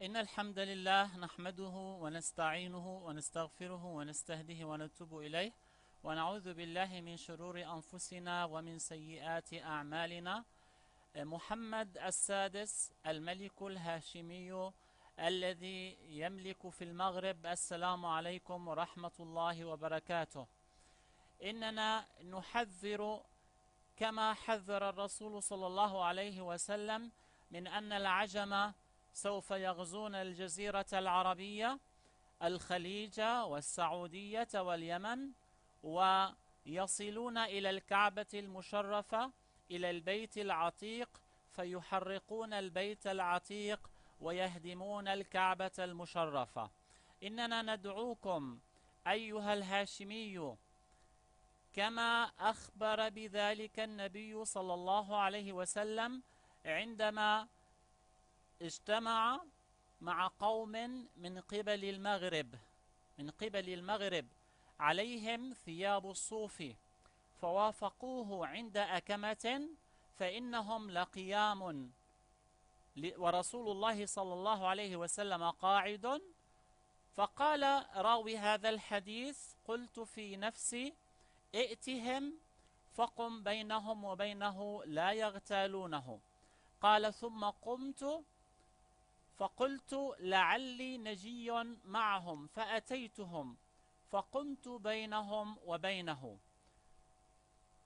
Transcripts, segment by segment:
إن الحمد لله نحمده ونستعينه ونستغفره ونستهديه ونتوب إليه ونعوذ بالله من شرور أنفسنا ومن سيئات أعمالنا. محمد السادس الملك الهاشمي الذي يملك في المغرب. السلام عليكم ورحمة الله وبركاته. إننا نحذر كما حذر الرسول صلى الله عليه وسلم من أن العجم سوف يغزون الجزيرة العربية، الخليج والسعودية واليمن، ويصلون إلى الكعبة المشرفة، إلى البيت العتيق، فيحرقون البيت العتيق ويهدمون الكعبة المشرفة. إننا ندعوكم أيها الهاشمي كما أخبر بذلك النبي صلى الله عليه وسلم عندما اجتمع مع قوم من قبل المغرب عليهم ثياب الصوف، فوافقوه عند أكمة فإنهم لقيام، ورسول الله صلى الله عليه وسلم قاعد. فقال راوي هذا الحديث: قلت في نفسي ائتهم فقم بينهم وبينه لا يغتالونه. قال: ثم قمت فقلت لعلي نجي معهم فأتيتهم فقمت بينهم وبينه.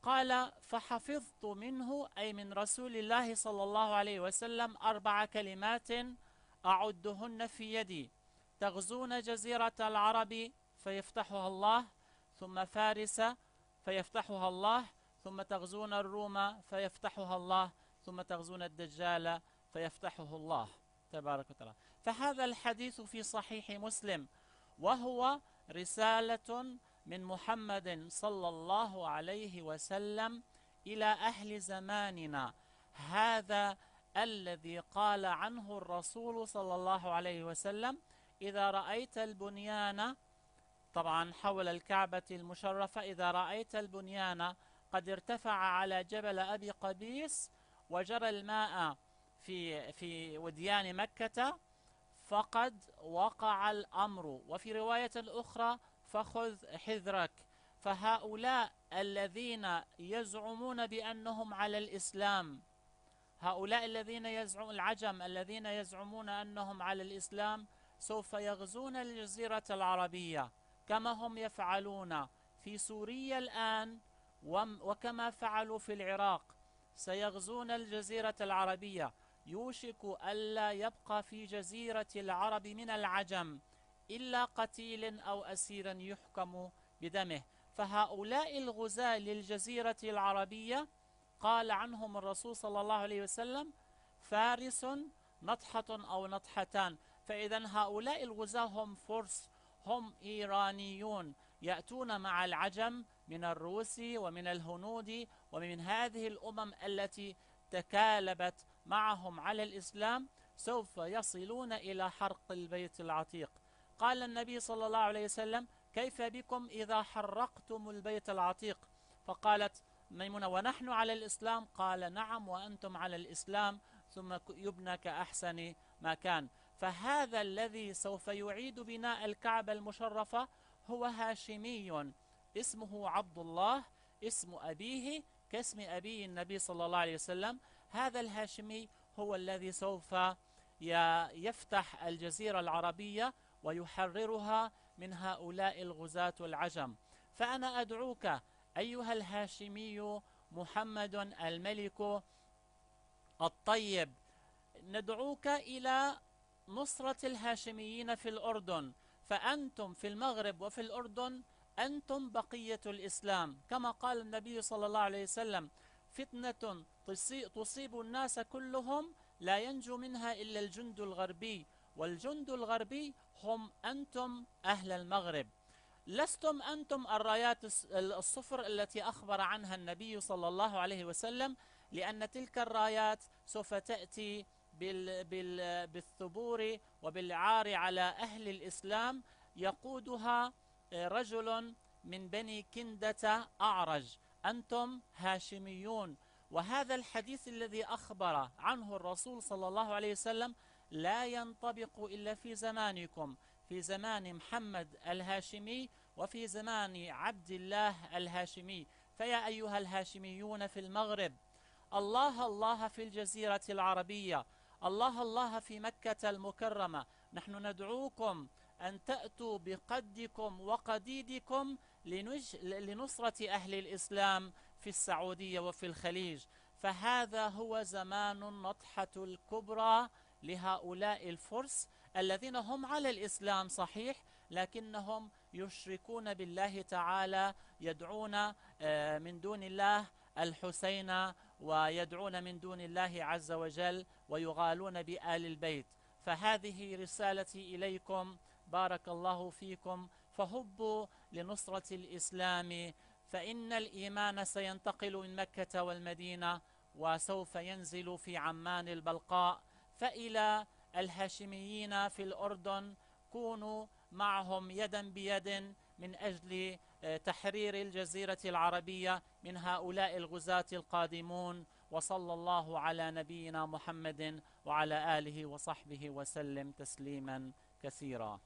قال: فحفظت منه، أي من رسول الله صلى الله عليه وسلم، 4 كلمات أعدهن في يدي: تغزون جزيرة العرب فيفتحها الله، ثم فارس فيفتحها الله، ثم تغزون الروم فيفتحها الله، ثم تغزون الدجال فيفتحه الله تبارك وتعالى. فهذا الحديث في صحيح مسلم، وهو رسالة من محمد صلى الله عليه وسلم إلى أهل زماننا هذا، الذي قال عنه الرسول صلى الله عليه وسلم: إذا رأيت البنيان، طبعا حول الكعبة المشرفة، إذا رأيت البنيان قد ارتفع على جبل أبي قبيس وجرى الماء في وديان مكة فقد وقع الأمر. وفي رواية أخرى: فخذ حذرك. فهؤلاء الذين يزعمون بأنهم على الإسلام، هؤلاء الذين يزعمون العجم الذين يزعمون أنهم على الإسلام سوف يغزون الجزيرة العربية كما هم يفعلون في سوريا الآن، وكما فعلوا في العراق. سيغزون الجزيرة العربية. يوشك ألا يبقى في جزيرة العرب من العجم إلا قتيل أو أسير يحكم بدمه. فهؤلاء الغزاة للجزيرة العربية قال عنهم الرسول صلى الله عليه وسلم: فارس نطحة أو نطحتان. فإذا هؤلاء الغزاة هم فرس، هم إيرانيون، يأتون مع العجم من الروس ومن الهنود ومن هذه الأمم التي تكالبت معهم على الإسلام، سوف يصلون إلى حرق البيت العتيق. قال النبي صلى الله عليه وسلم: كيف بكم إذا حرقتم البيت العتيق؟ فقالت ميمونة: ونحن على الإسلام؟ قال: نعم وأنتم على الإسلام، ثم يبنى كأحسن ما كان. فهذا الذي سوف يعيد بناء الكعبة المشرفة هو هاشمي، اسمه عبد الله، اسم أبيه كاسم أبي النبي صلى الله عليه وسلم. هذا الهاشمي هو الذي سوف يفتح الجزيرة العربية ويحررها من هؤلاء الغزاة العجم. فأنا أدعوك أيها الهاشمي محمد الملك الطيب، ندعوك إلى نصرة الهاشميين في الأردن. فأنتم في المغرب وفي الأردن أنتم بقية الإسلام، كما قال النبي صلى الله عليه وسلم: فتنة تصيب الناس كلهم لا ينجو منها إلا الجند الغربي، والجند الغربي هم أنتم أهل المغرب. لستم أنتم الرايات الصفر التي أخبر عنها النبي صلى الله عليه وسلم، لأن تلك الرايات سوف تأتي بالثبور وبالعار على أهل الإسلام، يقودها رجل من بني كندة أعرج. أنتم هاشميون. وهذا الحديث الذي أخبر عنه الرسول صلى الله عليه وسلم لا ينطبق إلا في زمانكم، في زمان محمد الهاشمي وفي زمان عبد الله الهاشمي. فيا أيها الهاشميون في المغرب، الله الله في الجزيرة العربية، الله الله في مكة المكرمة، نحن ندعوكم أن تأتوا بقدكم وقديدكم لنصرة أهل الإسلام في السعودية وفي الخليج. فهذا هو زمان النطحة الكبرى لهؤلاء الفرس الذين هم على الإسلام صحيح، لكنهم يشركون بالله تعالى، يدعون من دون الله الحسين، ويدعون من دون الله عز وجل، ويغالون بآل البيت. فهذه رسالتي إليكم، بارك الله فيكم، فهبوا لنصرة الإسلام، فإن الإيمان سينتقل من مكة والمدينة وسوف ينزل في عمان البلقاء. فإلى الهاشميين في الأردن، كونوا معهم يدا بيد من أجل تحرير الجزيرة العربية من هؤلاء الغزاة القادمون. وصلى الله على نبينا محمد وعلى آله وصحبه وسلم تسليما كثيرا.